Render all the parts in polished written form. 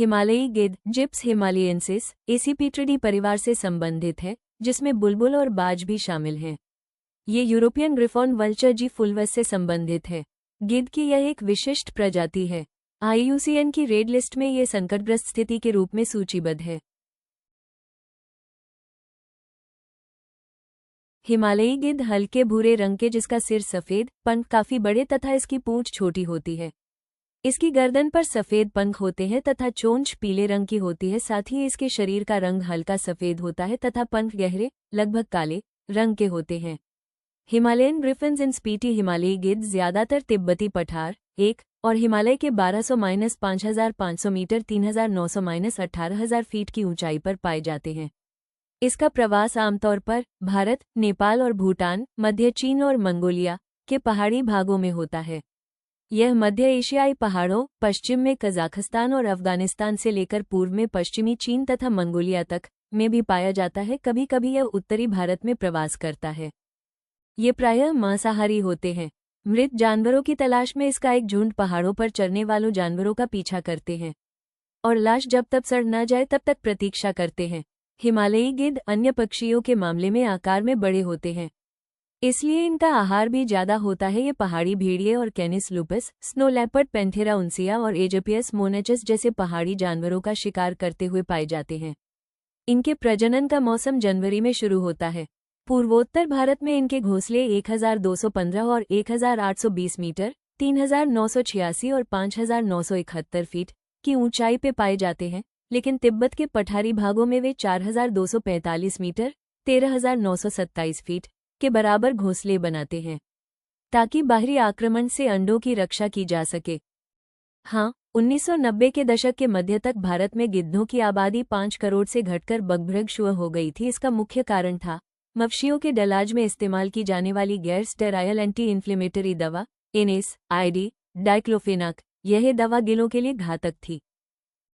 हिमालयी गिद्ध जिप्स हिमालयेंसिस एसीपीट्रिडी परिवार से संबंधित है, जिसमें बुलबुल और बाज भी शामिल हैं। ये यूरोपियन ग्रिफॉन वल्चर जी फुलवस से संबंधित है। गिद्ध की यह एक विशिष्ट प्रजाति है। IUCN की रेड लिस्ट में ये संकटग्रस्त स्थिति के रूप में सूचीबद्ध है। हिमालयी गिद्ध हल्के भूरे रंग के, जिसका सिर सफेद, पंख काफी बड़े तथा इसकी पूंछ छोटी होती है। इसकी गर्दन पर सफेद पंख होते हैं तथा चोंच पीले रंग की होती है। साथ ही इसके शरीर का रंग हल्का सफेद होता है तथा पंख गहरे, लगभग काले रंग के होते हैं। हिमालयन ग्रिफिन्स इन स्पीटी हिमालयी गिद्ध ज्यादातर तिब्बती पठार 1 और हिमालय के 1200-5500 मीटर 3900-18000 फीट की ऊंचाई पर पाए जाते हैं। इसका प्रवास आमतौर पर भारत, नेपाल और भूटान, मध्य चीन और मंगोलिया के पहाड़ी भागों में होता है। यह मध्य एशियाई पहाड़ों, पश्चिम में कजाकिस्तान और अफगानिस्तान से लेकर पूर्व में पश्चिमी चीन तथा मंगोलिया तक में भी पाया जाता है। कभी कभी यह उत्तरी भारत में प्रवास करता है। ये प्रायः मांसाहारी होते हैं। मृत जानवरों की तलाश में इसका एक झुंड पहाड़ों पर चरने वालों जानवरों का पीछा करते हैं और लाश जब तक सड़ न जाए तब तक प्रतीक्षा करते हैं। हिमालयी गिद्ध अन्य पक्षियों के मामले में आकार में बड़े होते हैं, इसलिए इनका आहार भी ज्यादा होता है। ये पहाड़ी भेड़िए और canis lupus, snow leopard, panthera uncia और एजोपियस मोनेचस जैसे पहाड़ी जानवरों का शिकार करते हुए पाए जाते हैं। इनके प्रजनन का मौसम जनवरी में शुरू होता है। पूर्वोत्तर भारत में इनके घोंसले 1215 और 1820 मीटर 3986 और 5971 फीट की ऊंचाई पे पाए जाते हैं, लेकिन तिब्बत के पठारी भागों में वे 4245 मीटर 13927 फीट के बराबर घोंसले बनाते हैं, ताकि बाहरी आक्रमण से अंडों की रक्षा की जा सके। हाँ, 1990 के दशक के मध्य तक भारत में गिद्धों की आबादी 5 करोड़ से घटकर बगभृग हो गई थी। इसका मुख्य कारण था मवेशियों के डलाज में इस्तेमाल की जाने वाली गैर स्टेराइल एंटी इन्फ्लेमेटरी दवा NSAID डाइक्लोफेनाक। यह दवा गिलों के लिए घातक थी।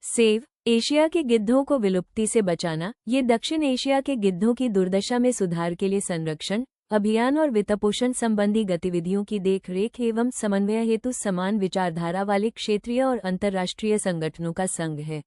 सेव एशिया के गिद्धों को विलुप्ति से बचाना। ये दक्षिण एशिया के गिद्धों की दुर्दशा में सुधार के लिए संरक्षण अभियान और वित्तपोषण संबंधी गतिविधियों की देखरेख एवं समन्वय हेतु समान विचारधारा वाले क्षेत्रीय और अंतर्राष्ट्रीय संगठनों का संघ है।